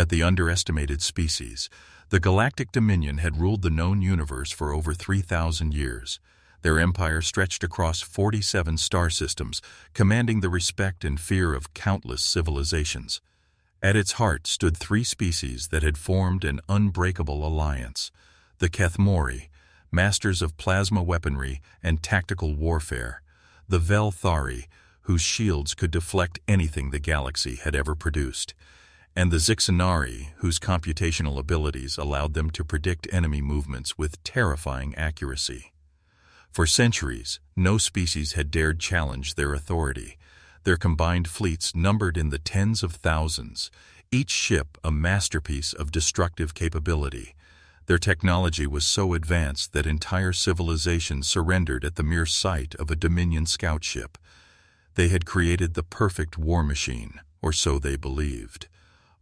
At the underestimated species, the Galactic Dominion had ruled the known universe for over 3,000 years. Their empire stretched across 47 star systems, commanding the respect and fear of countless civilizations. At its heart stood three species that had formed an unbreakable alliance: the Kethmori, masters of plasma weaponry and tactical warfare; the Velthari, whose shields could deflect anything the galaxy had ever produced; and the Zixanari, whose computational abilities allowed them to predict enemy movements with terrifying accuracy. For centuries, no species had dared challenge their authority. Their combined fleets numbered in the tens of thousands, each ship a masterpiece of destructive capability. Their technology was so advanced that entire civilizations surrendered at the mere sight of a Dominion scout ship. They had created the perfect war machine, or so they believed.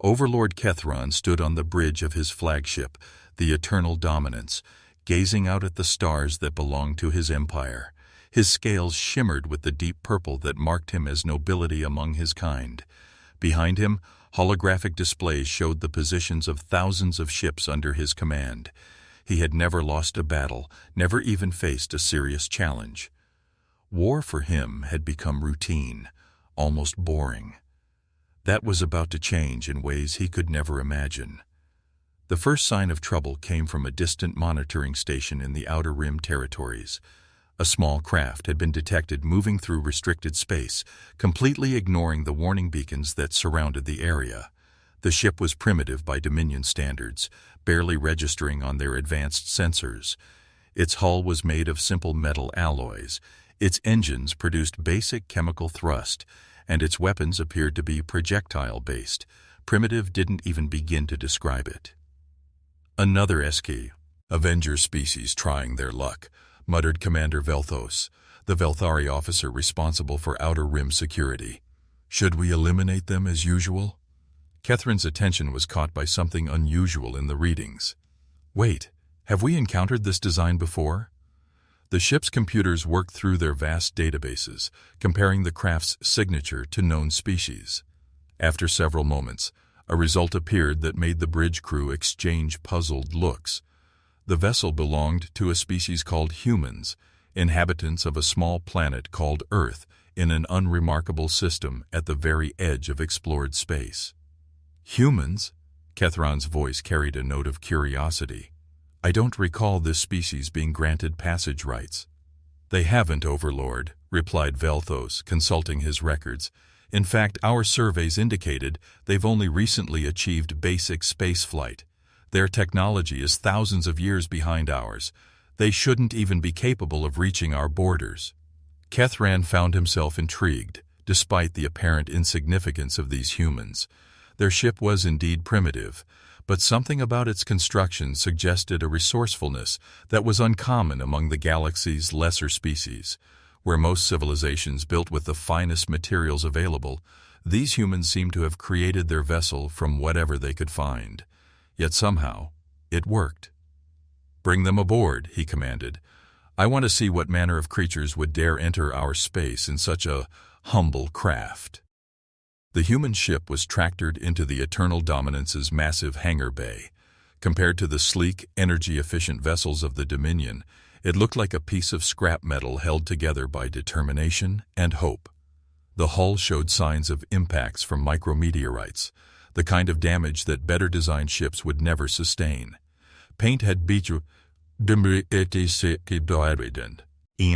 Overlord Kethron stood on the bridge of his flagship, the Eternal Dominance, gazing out at the stars that belonged to his empire. His scales shimmered with the deep purple that marked him as nobility among his kind. Behind him, holographic displays showed the positions of thousands of ships under his command. He had never lost a battle, never even faced a serious challenge. War for him had become routine, almost boring. That was about to change in ways he could never imagine. The first sign of trouble came from a distant monitoring station in the Outer Rim territories. A small craft had been detected moving through restricted space, completely ignoring the warning beacons that surrounded the area. The ship was primitive by Dominion standards, barely registering on their advanced sensors. Its hull was made of simple metal alloys. Its engines produced basic chemical thrust, and its weapons appeared to be projectile-based. Primitive didn't even begin to describe it. "Another Eski, Avenger species trying their luck," muttered Commander Velthos, the Velthari officer responsible for Outer Rim security. "Should we eliminate them as usual?" Kethron's attention was caught by something unusual in the readings. "Wait, have we encountered this design before?" The ship's computers worked through their vast databases, comparing the craft's signature to known species. After several moments, a result appeared that made the bridge crew exchange puzzled looks. The vessel belonged to a species called humans, inhabitants of a small planet called Earth in an unremarkable system at the very edge of explored space. "Humans?" Kethron's voice carried a note of curiosity. "I don't recall this species being granted passage rights." "They haven't, Overlord," replied Velthos, consulting his records. "In fact, our surveys indicated they've only recently achieved basic spaceflight. Their technology is thousands of years behind ours. They shouldn't even be capable of reaching our borders." Kethran found himself intrigued, despite the apparent insignificance of these humans. Their ship was indeed primitive, but something about its construction suggested a resourcefulness that was uncommon among the galaxy's lesser species. Where most civilizations built with the finest materials available, these humans seemed to have created their vessel from whatever they could find. Yet somehow, it worked. "Bring them aboard," he commanded. "I want to see what manner of creatures would dare enter our space in such a humble craft." The human ship was tractored into the Eternal Dominance's massive hangar bay. Compared to the sleek, energy-efficient vessels of the Dominion, it looked like a piece of scrap metal held together by determination and hope. The hull showed signs of impacts from micrometeorites, the kind of damage that better-designed ships would never sustain. Paint had been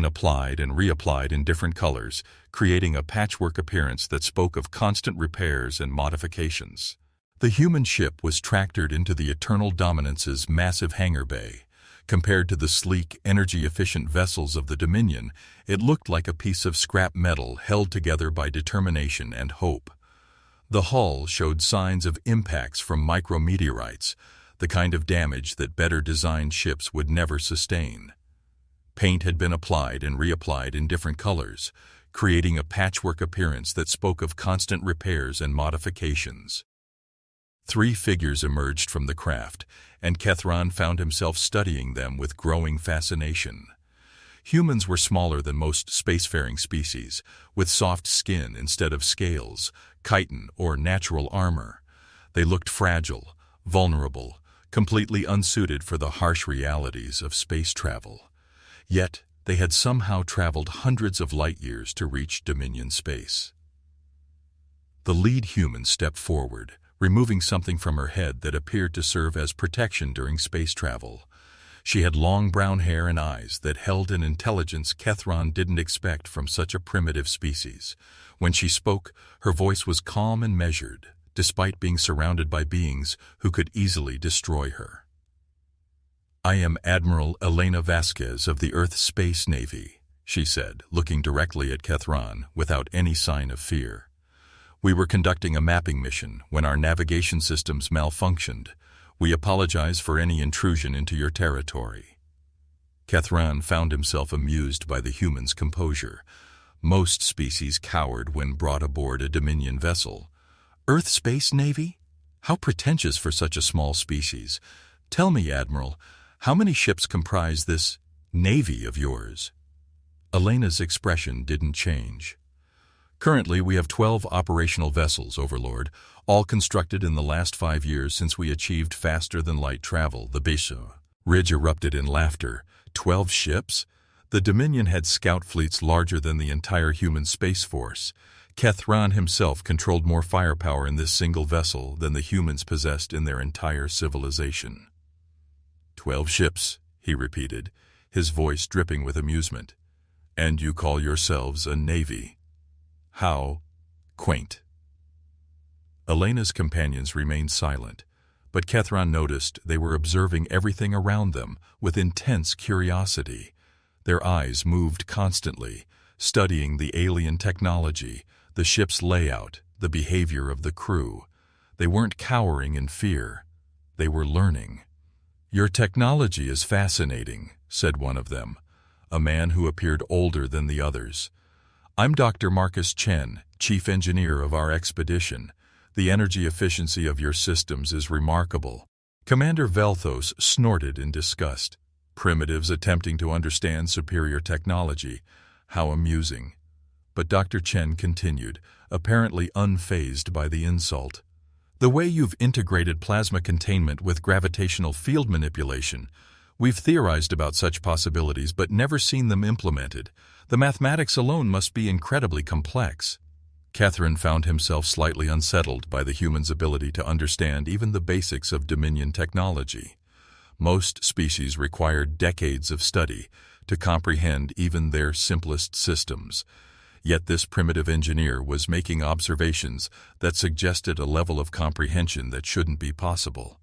applied and reapplied in different colors, creating a patchwork appearance that spoke of constant repairs and modifications. The human ship was tractored into the Eternal Dominance's massive hangar bay. Compared to the sleek, energy-efficient vessels of the Dominion, it looked like a piece of scrap metal held together by determination and hope. The hull showed signs of impacts from micrometeorites, the kind of damage that better-designed ships would never sustain. Paint had been applied and reapplied in different colors, creating a patchwork appearance that spoke of constant repairs and modifications. Three figures emerged from the craft, and Kethron found himself studying them with growing fascination. Humans were smaller than most spacefaring species, with soft skin instead of scales, chitin, or natural armor. They looked fragile, vulnerable, completely unsuited for the harsh realities of space travel. Yet, they had somehow traveled hundreds of light-years to reach Dominion space. The lead human stepped forward, removing something from her head that appeared to serve as protection during space travel. She had long brown hair and eyes that held an intelligence Kethron didn't expect from such a primitive species. When she spoke, her voice was calm and measured, despite being surrounded by beings who could easily destroy her. "I am Admiral Elena Vasquez of the Earth Space Navy," she said, looking directly at Kethron without any sign of fear. "We were conducting a mapping mission when our navigation systems malfunctioned. We apologize for any intrusion into your territory." Kethron found himself amused by the human's composure. Most species cowered when brought aboard a Dominion vessel. "Earth Space Navy? How pretentious for such a small species. Tell me, Admiral, how many ships comprise this navy of yours?" Elena's expression didn't change. "Currently, we have 12 operational vessels, Overlord, all constructed in the last 5 years since we achieved faster-than-light travel," the Bishop. Ridge erupted in laughter. 12 ships? The Dominion had scout fleets larger than the entire human space force. Kethron himself controlled more firepower in this single vessel than the humans possessed in their entire civilization. 12 ships, he repeated, his voice dripping with amusement. "And you call yourselves a navy? How quaint." Elena's companions remained silent, but Kethron noticed they were observing everything around them with intense curiosity. Their eyes moved constantly, studying the alien technology, the ship's layout, the behavior of the crew. They weren't cowering in fear. They were learning. "Your technology is fascinating," said one of them, a man who appeared older than the others. "I'm Dr. Marcus Chen, chief engineer of our expedition. The energy efficiency of your systems is remarkable." Commander Velthos snorted in disgust. Primitives attempting to understand superior technology. How amusing. But Dr. Chen continued, apparently unfazed by the insult. "The way you've integrated plasma containment with gravitational field manipulation. We've theorized about such possibilities but never seen them implemented. The mathematics alone must be incredibly complex." Catherine found himself slightly unsettled by the human's ability to understand even the basics of Dominion technology. Most species required decades of study to comprehend even their simplest systems. Yet this primitive engineer was making observations that suggested a level of comprehension that shouldn't be possible.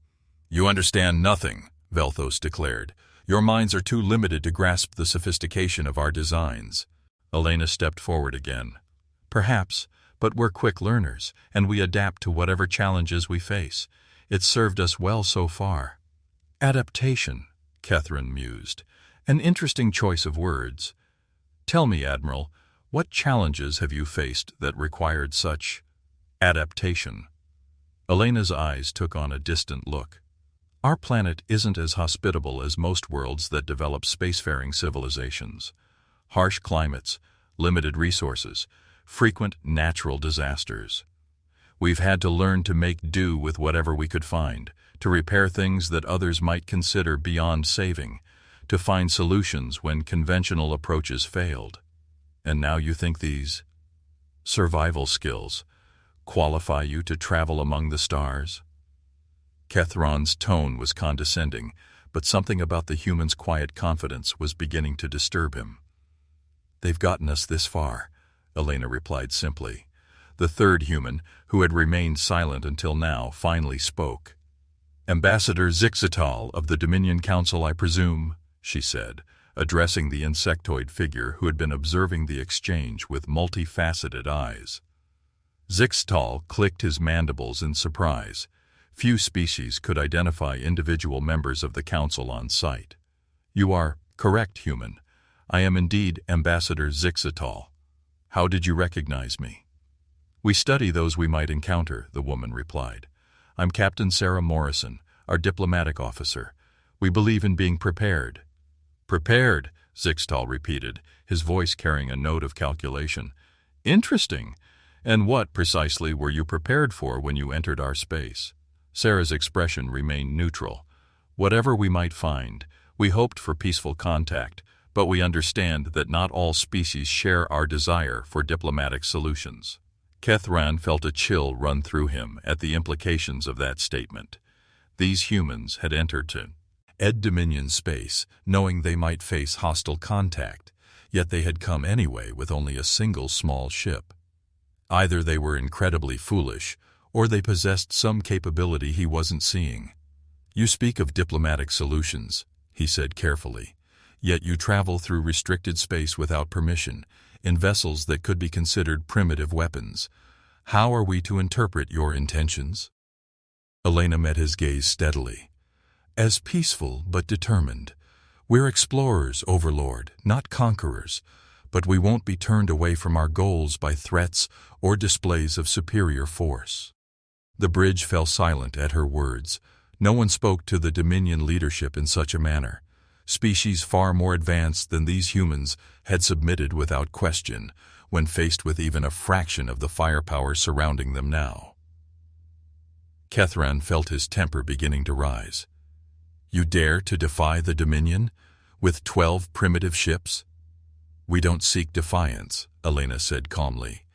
"You understand nothing," Velthos declared. "Your minds are too limited to grasp the sophistication of our designs." Elena stepped forward again. "Perhaps, but we're quick learners, and we adapt to whatever challenges we face. It's served us well so far." "Adaptation," Catherine mused. "An interesting choice of words. Tell me, Admiral, what challenges have you faced that required such adaptation?" Elena's eyes took on a distant look. "Our planet isn't as hospitable as most worlds that develop spacefaring civilizations. Harsh climates, limited resources, frequent natural disasters. We've had to learn to make do with whatever we could find, to repair things that others might consider beyond saving, to find solutions when conventional approaches failed. And now you think these survival skills qualify you to travel among the stars?" Kethron's tone was condescending, but something about the human's quiet confidence was beginning to disturb him. "They've gotten us this far," Elena replied simply. The third human, who had remained silent until now, finally spoke. "Ambassador Zixatal of the Dominion Council, I presume," she said, addressing the insectoid figure who had been observing the exchange with multifaceted eyes. Zixatal clicked his mandibles in surprise. Few species could identify individual members of the Council on sight. "You are correct, human. I am indeed Ambassador Zixatal. How did you recognize me?" "We study those we might encounter," the woman replied. "I'm Captain Sarah Morrison, our diplomatic officer. We believe in being prepared." "Prepared," Zixatal repeated, his voice carrying a note of calculation. "Interesting. And what, precisely, were you prepared for when you entered our space?" Sarah's expression remained neutral. Whatever we might find, we hoped for peaceful contact, but we understand that not all species share our desire for diplomatic solutions. Kethran felt a chill run through him at the implications of that statement. These humans had entered to Ed Dominion space, knowing they might face hostile contact, yet they had come anyway with only a single small ship. Either they were incredibly foolish, or they possessed some capability he wasn't seeing. "You speak of diplomatic solutions," he said carefully, "yet you travel through restricted space without permission, in vessels that could be considered primitive weapons. How are we to interpret your intentions?" Elena met his gaze steadily. "As peaceful but determined. We're explorers, Overlord, not conquerors, but we won't be turned away from our goals by threats or displays of superior force." The bridge fell silent at her words. No one spoke to the Dominion leadership in such a manner. Species far more advanced than these humans had submitted without question when faced with even a fraction of the firepower surrounding them now. Kethran felt his temper beginning to rise. "You dare to defy the Dominion? With 12 primitive ships?" "We don't seek defiance," Elena said calmly,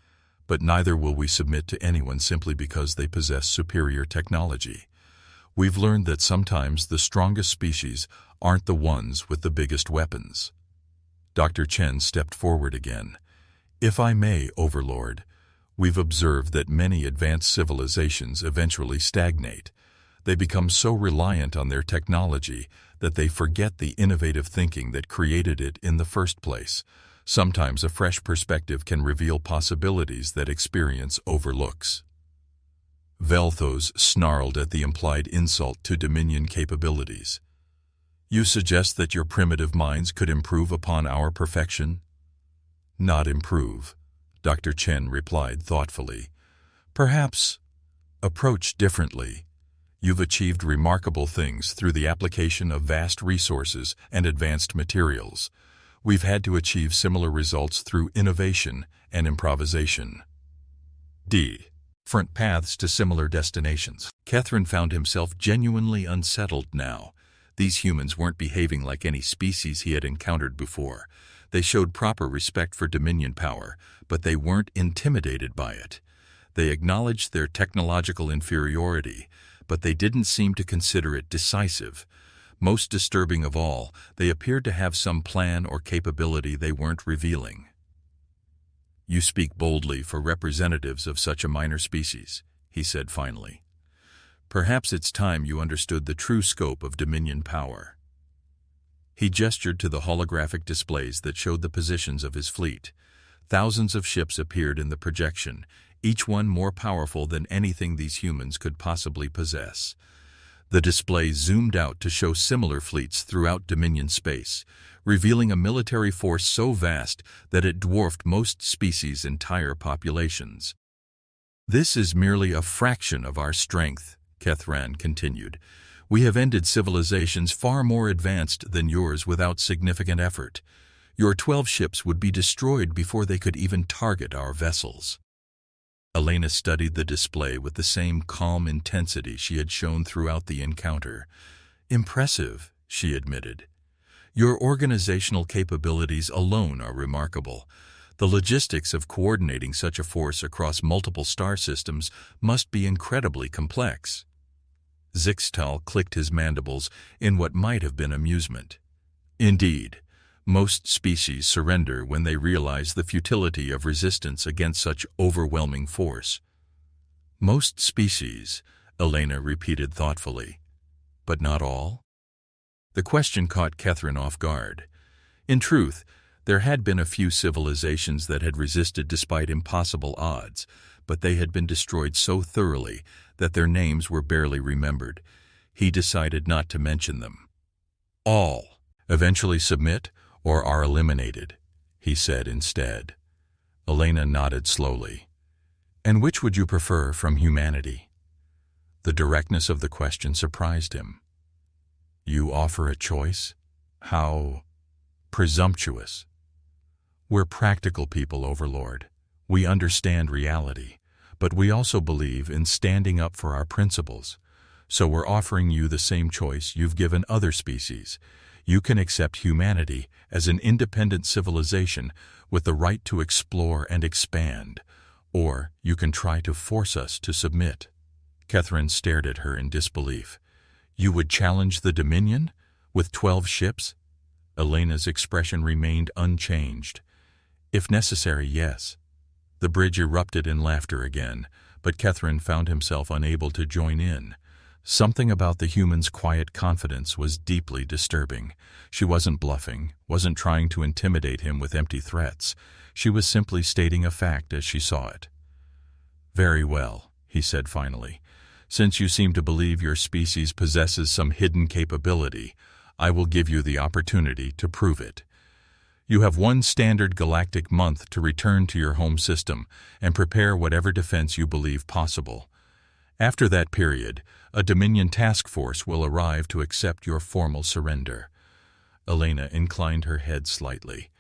"but neither will we submit to anyone simply because they possess superior technology. We've learned that sometimes the strongest species aren't the ones with the biggest weapons." Dr. Chen stepped forward again. "If I may, Overlord, we've observed that many advanced civilizations eventually stagnate. They become so reliant on their technology that they forget the innovative thinking that created it in the first place. Sometimes a fresh perspective can reveal possibilities that experience overlooks." Velthos snarled at the implied insult to Dominion capabilities. "You suggest that your primitive minds could improve upon our perfection?" "Not improve," Dr. Chen replied thoughtfully. "Perhaps approach differently. You've achieved remarkable things through the application of vast resources and advanced materials. We've had to achieve similar results through innovation and improvisation. Different paths to similar destinations." Kethran found himself genuinely unsettled now. These humans weren't behaving like any species he had encountered before. They showed proper respect for Dominion power, but they weren't intimidated by it. They acknowledged their technological inferiority, but they didn't seem to consider it decisive. Most disturbing of all, they appeared to have some plan or capability they weren't revealing. "You speak boldly for representatives of such a minor species," he said finally. "Perhaps it's time you understood the true scope of Dominion power." He gestured to the holographic displays that showed the positions of his fleet. Thousands of ships appeared in the projection, each one more powerful than anything these humans could possibly possess. The display zoomed out to show similar fleets throughout Dominion space, revealing a military force so vast that it dwarfed most species' entire populations. "This is merely a fraction of our strength," Kethran continued. "We have ended civilizations far more advanced than yours without significant effort. Your 12 ships would be destroyed before they could even target our vessels." Elena studied the display with the same calm intensity she had shown throughout the encounter. "Impressive," she admitted. "Your organizational capabilities alone are remarkable. The logistics of coordinating such a force across multiple star systems must be incredibly complex." Zixtal clicked his mandibles in what might have been amusement. "Indeed. Most species surrender when they realize the futility of resistance against such overwhelming force." "Most species," Elena repeated thoughtfully. "But not all?" The question caught Kethran off guard. In truth, there had been a few civilizations that had resisted despite impossible odds, but they had been destroyed so thoroughly that their names were barely remembered. He decided not to mention them. "All eventually submit or are eliminated," he said instead. Elena nodded slowly. "And which would you prefer from humanity?" The directness of the question surprised him. "You offer a choice? How presumptuous." "We're practical people, Overlord. We understand reality, but we also believe in standing up for our principles. So we're offering you the same choice you've given other species. You can accept humanity as an independent civilization with the right to explore and expand, or you can try to force us to submit." Catherine stared at her in disbelief. "You would challenge the Dominion? With 12 ships?" Elena's expression remained unchanged. "If necessary, yes." The bridge erupted in laughter again, but Catherine found himself unable to join in. Something about the human's quiet confidence was deeply disturbing. She wasn't bluffing, wasn't trying to intimidate him with empty threats. She was simply stating a fact as she saw it. "Very well," he said finally. "Since you seem to believe your species possesses some hidden capability, I will give you the opportunity to prove it. You have one standard galactic month to return to your home system and prepare whatever defense you believe possible. After that period, a Dominion task force will arrive to accept your formal surrender." Elena inclined her head slightly.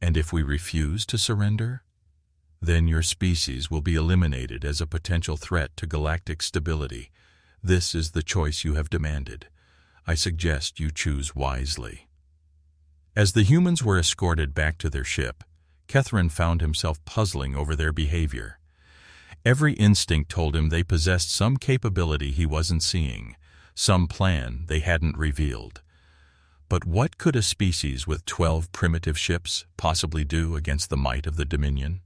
"And if we refuse to surrender? Then your species will be eliminated as a potential threat to galactic stability. This is the choice you have demanded. I suggest you choose wisely." As the humans were escorted back to their ship, Catherine found himself puzzling over their behavior. Every instinct told him they possessed some capability he wasn't seeing, some plan they hadn't revealed. But what could a species with 12 primitive ships possibly do against the might of the Dominion?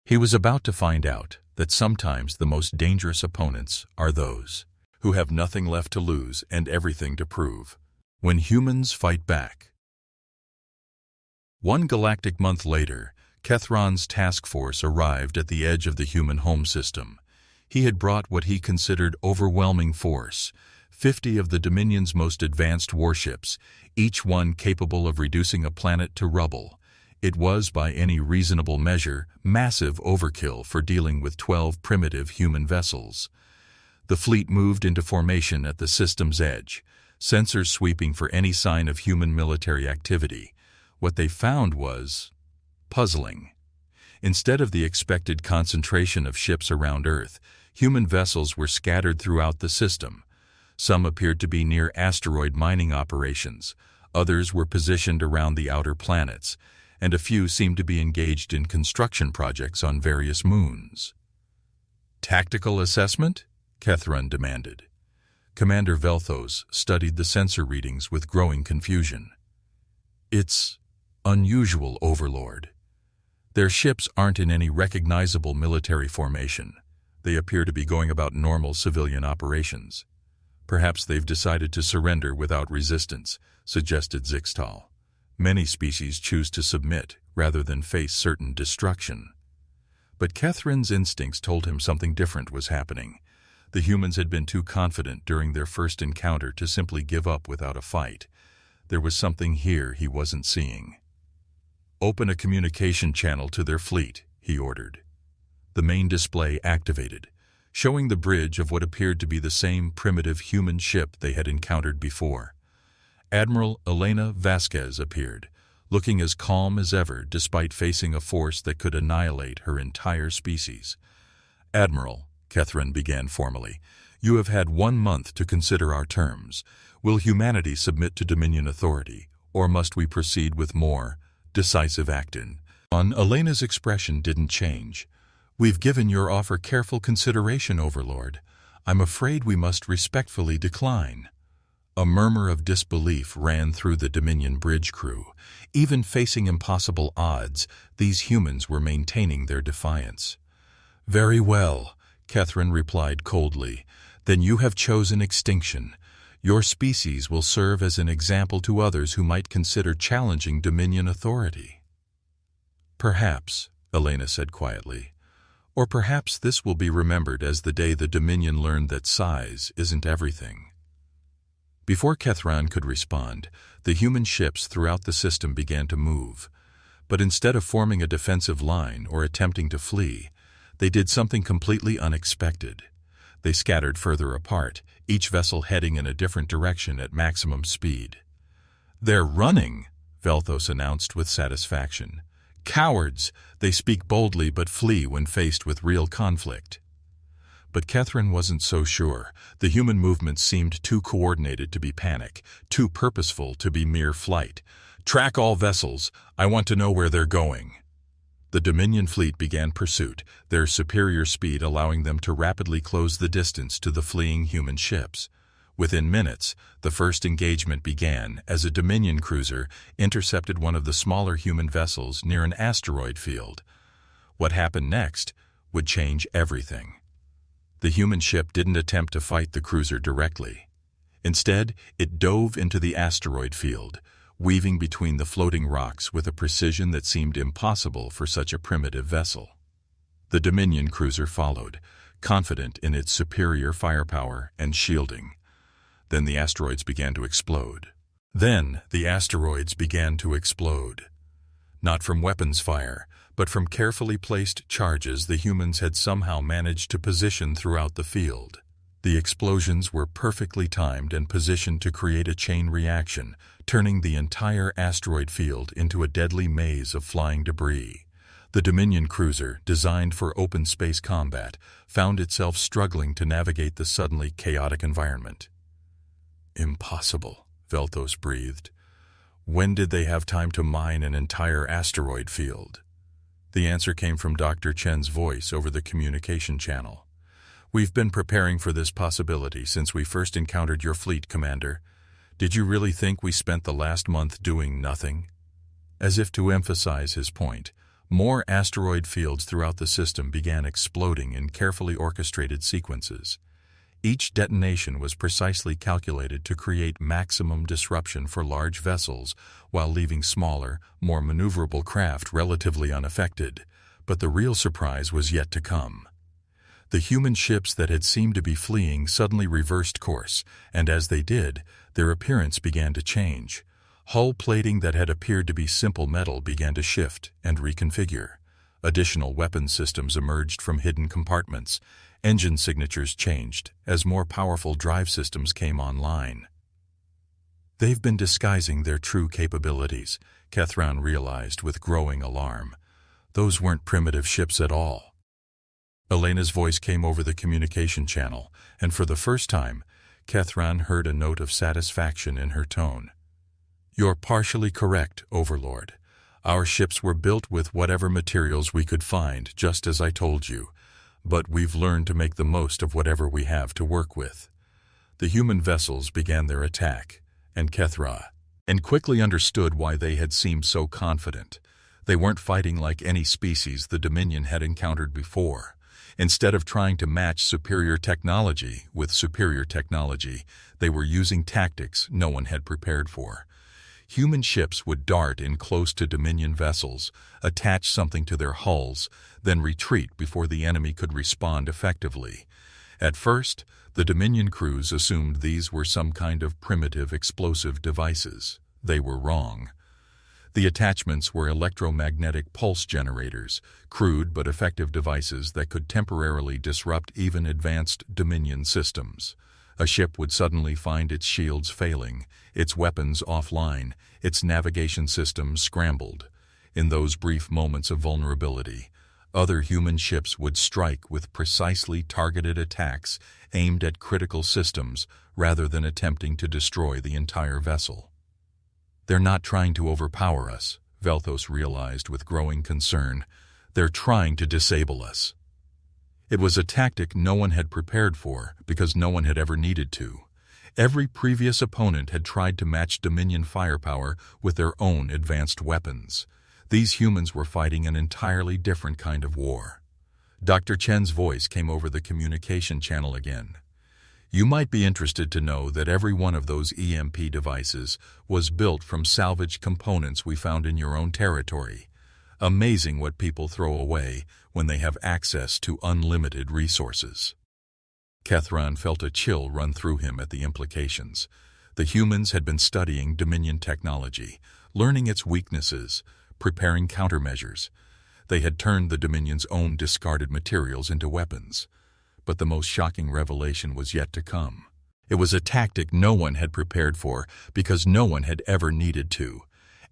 He was about to find out that sometimes the most dangerous opponents are those who have nothing left to lose and everything to prove. When humans fight back. One galactic month later, Kethron's task force arrived at the edge of the human home system. He had brought what he considered overwhelming force, 50 of the Dominion's most advanced warships, each one capable of reducing a planet to rubble. It was, by any reasonable measure, massive overkill for dealing with 12 primitive human vessels. The fleet moved into formation at the system's edge, sensors sweeping for any sign of human military activity. What they found was puzzling. Instead of the expected concentration of ships around Earth, human vessels were scattered throughout the system. Some appeared to be near asteroid mining operations, others were positioned around the outer planets, and a few seemed to be engaged in construction projects on various moons. "Tactical assessment?" Kethron demanded. Commander Velthos studied the sensor readings with growing confusion. "It's unusual, Overlord. Their ships aren't in any recognizable military formation. They appear to be going about normal civilian operations. Perhaps they've decided to surrender without resistance," suggested Zixtal. "Many species choose to submit rather than face certain destruction." But Kethron's instincts told him something different was happening. The humans had been too confident during their first encounter to simply give up without a fight. There was something here he wasn't seeing. "Open a communication channel to their fleet," he ordered. The main display activated, showing the bridge of what appeared to be the same primitive human ship they had encountered before. Admiral Elena Vasquez appeared, looking as calm as ever despite facing a force that could annihilate her entire species. "Admiral," Kethron began formally, "you have had 1 month to consider our terms. Will humanity submit to Dominion authority, or must we proceed with more decisive action?" Elena's expression didn't change. "We've given your offer careful consideration, Overlord. I'm afraid we must respectfully decline." A murmur of disbelief ran through the Dominion bridge crew. Even facing impossible odds, these humans were maintaining their defiance. "Very well," Kethron replied coldly. "Then you have chosen extinction. Your species will serve as an example to others who might consider challenging Dominion authority." "Perhaps," Elena said quietly. "Or perhaps this will be remembered as the day the Dominion learned that size isn't everything." Before Kethron could respond, the human ships throughout the system began to move. But instead of forming a defensive line or attempting to flee, they did something completely unexpected. They scattered further apart, each vessel heading in a different direction at maximum speed. "They're running," Velthos announced with satisfaction. "Cowards! They speak boldly but flee when faced with real conflict." But Catherine wasn't so sure. The human movements seemed too coordinated to be panic, too purposeful to be mere flight. "Track all vessels. I want to know where they're going." The Dominion fleet began pursuit, their superior speed allowing them to rapidly close the distance to the fleeing human ships. Within minutes, the first engagement began as a Dominion cruiser intercepted one of the smaller human vessels near an asteroid field. What happened next would change everything. The human ship didn't attempt to fight the cruiser directly. Instead, it dove into the asteroid field, weaving between the floating rocks with a precision that seemed impossible for such a primitive vessel. The Dominion cruiser followed, confident in its superior firepower and shielding. Then the asteroids began to explode. Not from weapons fire, but from carefully placed charges the humans had somehow managed to position throughout the field. The explosions were perfectly timed and positioned to create a chain reaction, turning the entire asteroid field into a deadly maze of flying debris. The Dominion cruiser, designed for open space combat, found itself struggling to navigate the suddenly chaotic environment. "Impossible," Velthos breathed. "When did they have time to mine an entire asteroid field?" The answer came from Dr. Chen's voice over the communication channel. "We've been preparing for this possibility since we first encountered your fleet, Commander. Did you really think we spent the last month doing nothing?" As if to emphasize his point, more asteroid fields throughout the system began exploding in carefully orchestrated sequences. Each detonation was precisely calculated to create maximum disruption for large vessels while leaving smaller, more maneuverable craft relatively unaffected. But the real surprise was yet to come. The human ships that had seemed to be fleeing suddenly reversed course, and as they did, their appearance began to change. Hull plating that had appeared to be simple metal began to shift and reconfigure. Additional weapon systems emerged from hidden compartments. Engine signatures changed as more powerful drive systems came online. They've been disguising their true capabilities, Kethran realized with growing alarm. Those weren't primitive ships at all. Elena's voice came over the communication channel, and for the first time, Kethran heard a note of satisfaction in her tone. "You're partially correct, Overlord. Our ships were built with whatever materials we could find, just as I told you. But we've learned to make the most of whatever we have to work with." The human vessels began their attack, and Kethra quickly understood why they had seemed so confident. They weren't fighting like any species the Dominion had encountered before. Instead of trying to match superior technology with superior technology, they were using tactics no one had prepared for. Human ships would dart in close to Dominion vessels, attach something to their hulls, then retreat before the enemy could respond effectively. At first, the Dominion crews assumed these were some kind of primitive explosive devices. They were wrong. The attachments were electromagnetic pulse generators, crude but effective devices that could temporarily disrupt even advanced Dominion systems. A ship would suddenly find its shields failing, its weapons offline, its navigation systems scrambled. In those brief moments of vulnerability, other human ships would strike with precisely targeted attacks aimed at critical systems rather than attempting to destroy the entire vessel. "They're not trying to overpower us," Velthos realized with growing concern. "They're trying to disable us." It was a tactic no one had prepared for because no one had ever needed to. Every previous opponent had tried to match Dominion firepower with their own advanced weapons. These humans were fighting an entirely different kind of war. Dr. Chen's voice came over the communication channel again. "You might be interested to know that every one of those EMP devices was built from salvaged components we found in your own territory. Amazing what people throw away when they have access to unlimited resources." Kethran felt a chill run through him at the implications. The humans had been studying Dominion technology, learning its weaknesses, preparing countermeasures. They had turned the Dominion's own discarded materials into weapons. But the most shocking revelation was yet to come. It was a tactic no one had prepared for because no one had ever needed to.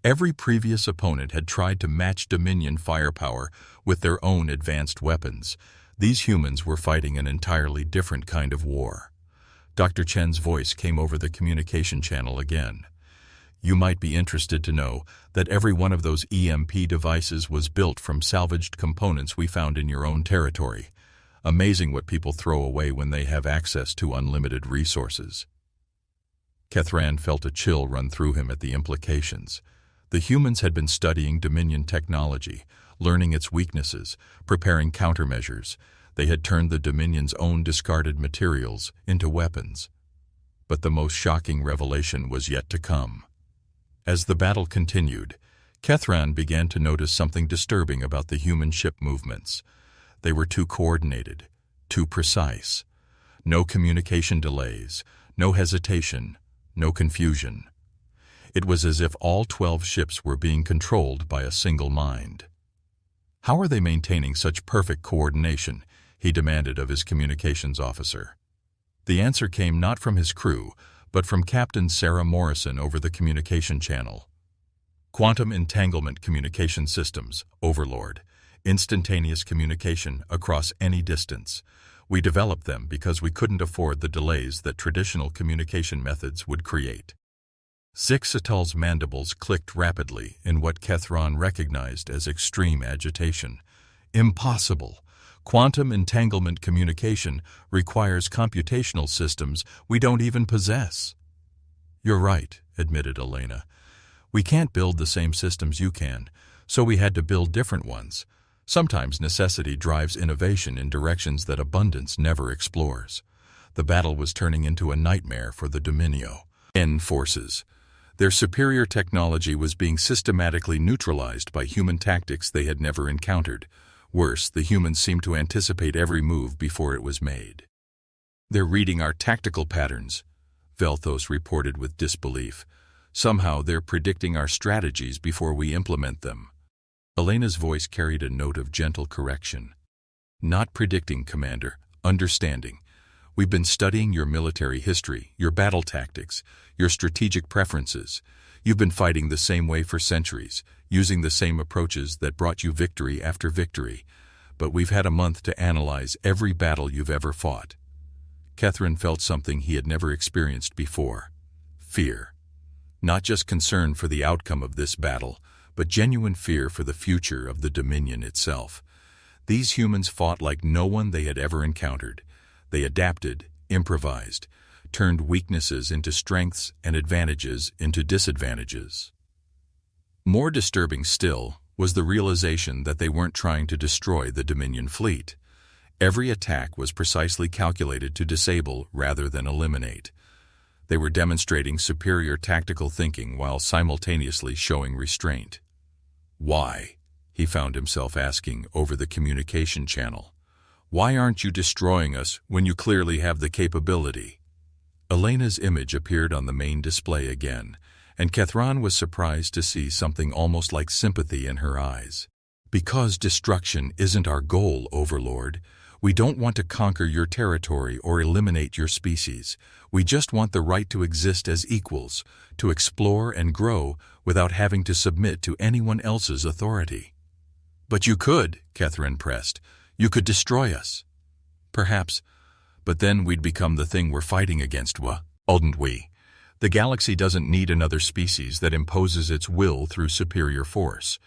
Every previous opponent had tried to match Dominion firepower with their own advanced weapons. These humans were fighting an entirely different kind of war. Dr. Chen's voice came over the communication channel again. You might be interested to know that every one of those EMP devices was built from salvaged components we found in your own territory. Amazing what people throw away when they have access to unlimited resources. Kethran felt a chill run through him at the implications. The humans had been studying Dominion technology, learning its weaknesses, preparing countermeasures. They had turned the Dominion's own discarded materials into weapons. But the most shocking revelation was yet to come. As the battle continued, Kethran began to notice something disturbing about the human ship movements. They were too coordinated, too precise. No communication delays, no hesitation, no confusion. It was as if all 12 ships were being controlled by a single mind. How are they maintaining such perfect coordination? He demanded of his communications officer. The answer came not from his crew, but from Captain Sarah Morrison over the communication channel. Quantum Entanglement Communication Systems, Overlord. Instantaneous communication across any distance. We developed them because we couldn't afford the delays that traditional communication methods would create. Zixatal's mandibles clicked rapidly in what Kethran recognized as extreme agitation. Impossible! Quantum entanglement communication requires computational systems we don't even possess. You're right, admitted Elena. We can't build the same systems you can, so we had to build different ones. Sometimes necessity drives innovation in directions that abundance never explores. The battle was turning into a nightmare for the Dominio forces. Their superior technology was being systematically neutralized by human tactics they had never encountered. Worse, the humans seemed to anticipate every move before it was made. They're reading our tactical patterns, Velthos reported with disbelief. Somehow they're predicting our strategies before we implement them. Elena's voice carried a note of gentle correction. Not predicting, Commander, understanding. We've been studying your military history, your battle tactics, your strategic preferences. You've been fighting the same way for centuries, using the same approaches that brought you victory after victory. But we've had a month to analyze every battle you've ever fought. Kethran felt something he had never experienced before. Fear. Not just concern for the outcome of this battle, but genuine fear for the future of the Dominion itself. These humans fought like no one they had ever encountered. They adapted, improvised, turned weaknesses into strengths and advantages into disadvantages. More disturbing still was the realization that they weren't trying to destroy the Dominion fleet. Every attack was precisely calculated to disable rather than eliminate. They were demonstrating superior tactical thinking while simultaneously showing restraint. Why? He found himself asking over the communication channel. Why aren't you destroying us when you clearly have the capability? Elena's image appeared on the main display again, and Kethran was surprised to see something almost like sympathy in her eyes. Because destruction isn't our goal, Overlord. We don't want to conquer your territory or eliminate your species. We just want the right to exist as equals, to explore and grow without having to submit to anyone else's authority. But you could, Kethran pressed. You could destroy us. Perhaps, but then we'd become the thing we're fighting against, wouldn't we? The galaxy doesn't need another species that imposes its will through superior force.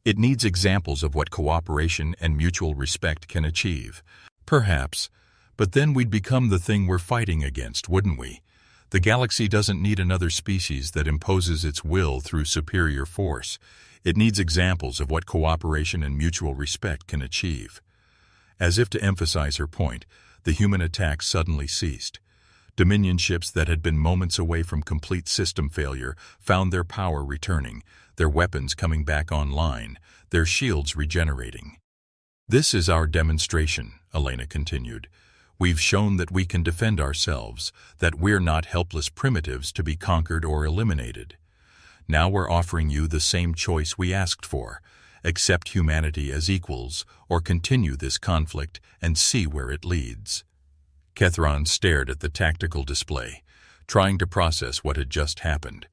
It needs examples of what cooperation and mutual respect can achieve. Perhaps, but then we'd become the thing we're fighting against, wouldn't we? The galaxy doesn't need another species that imposes its will through superior force. It needs examples of what cooperation and mutual respect can achieve. As if to emphasize her point, the human attacks suddenly ceased. Dominion ships that had been moments away from complete system failure found their power returning, their weapons coming back online, their shields regenerating. This is our demonstration, Elena continued. We've shown that we can defend ourselves, that we're not helpless primitives to be conquered or eliminated. Now we're offering you the same choice we asked for. Accept humanity as equals, or continue this conflict and see where it leads. Kethran stared at the tactical display, trying to process what had just happened.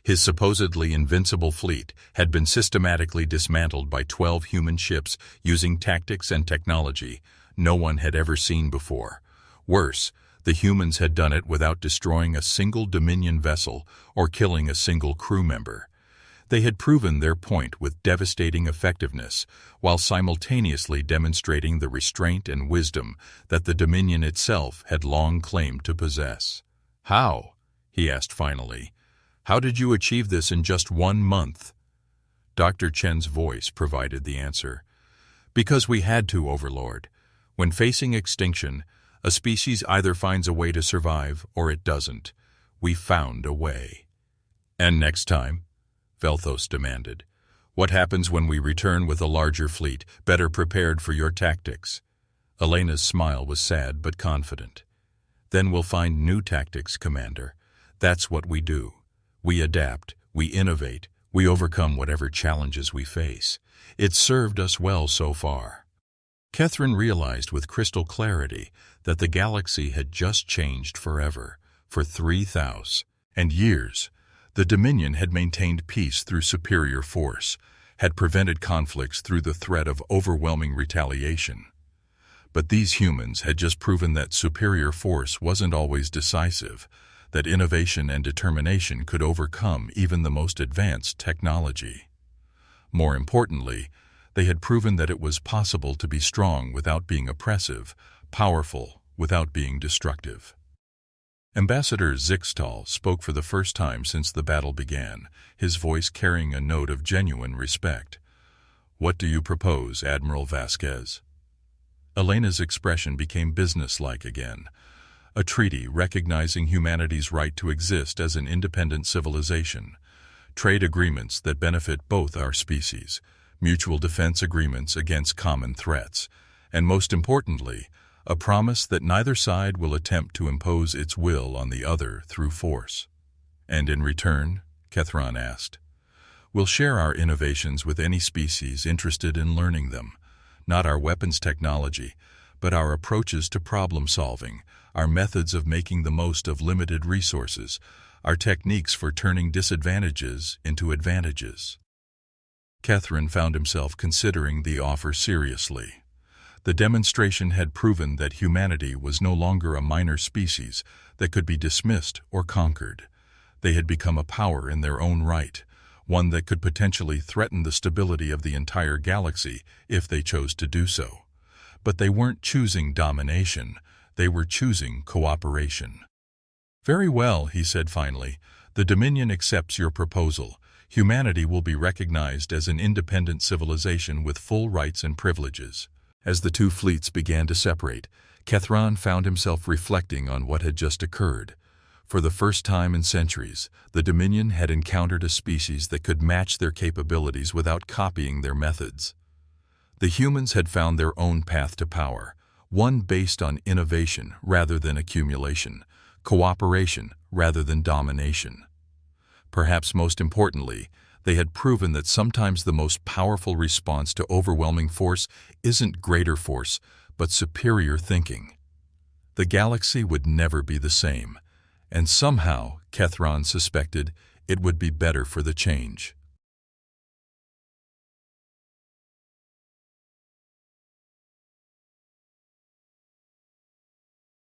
His supposedly invincible fleet had been systematically dismantled by 12 human ships using tactics and technology, no one had ever seen before. Worse, the humans had done it without destroying a single Dominion vessel or killing a single crew member. They had proven their point with devastating effectiveness, while simultaneously demonstrating the restraint and wisdom that the Dominion itself had long claimed to possess. "How?" he asked finally. "How did you achieve this in just 1 month?" Dr. Chen's voice provided the answer. "Because we had to, Overlord. When facing extinction, a species either finds a way to survive or it doesn't. We found a way." "And next time?" Velthos demanded. "What happens when we return with a larger fleet, better prepared for your tactics?" Elena's smile was sad but confident. "Then we'll find new tactics, Commander. That's what we do. We adapt, we innovate, we overcome whatever challenges we face. It's served us well so far." Catherine realized with crystal clarity that the galaxy had just changed forever. For 3,000 years, the Dominion had maintained peace through superior force, had prevented conflicts through the threat of overwhelming retaliation. But these humans had just proven that superior force wasn't always decisive, that innovation and determination could overcome even the most advanced technology. More importantly, they had proven that it was possible to be strong without being oppressive, powerful without being destructive. Ambassador Zixtal spoke for the first time since the battle began, his voice carrying a note of genuine respect. "What do you propose, Admiral Vasquez?" Elena's expression became businesslike again. "A treaty recognizing humanity's right to exist as an independent civilization. Trade agreements that benefit both our species. Mutual defense agreements against common threats. And most importantly, a promise that neither side will attempt to impose its will on the other through force." "And in return?" Catherine asked. "We'll share our innovations with any species interested in learning them. Not our weapons technology, but our approaches to problem solving, our methods of making the most of limited resources, our techniques for turning disadvantages into advantages." Catherine found himself considering the offer seriously. The demonstration had proven that humanity was no longer a minor species that could be dismissed or conquered. They had become a power in their own right, one that could potentially threaten the stability of the entire galaxy if they chose to do so. But they weren't choosing domination, they were choosing cooperation. "Very well," he said finally. "The Dominion accepts your proposal. Humanity will be recognized as an independent civilization with full rights and privileges." As the two fleets began to separate, Catherine found himself reflecting on what had just occurred. For the first time in centuries, the Dominion had encountered a species that could match their capabilities without copying their methods. The humans had found their own path to power, one based on innovation rather than accumulation, cooperation rather than domination. Perhaps most importantly, they had proven that sometimes the most powerful response to overwhelming force isn't greater force, but superior thinking. The galaxy would never be the same, and somehow, Catherine suspected, it would be better for the change.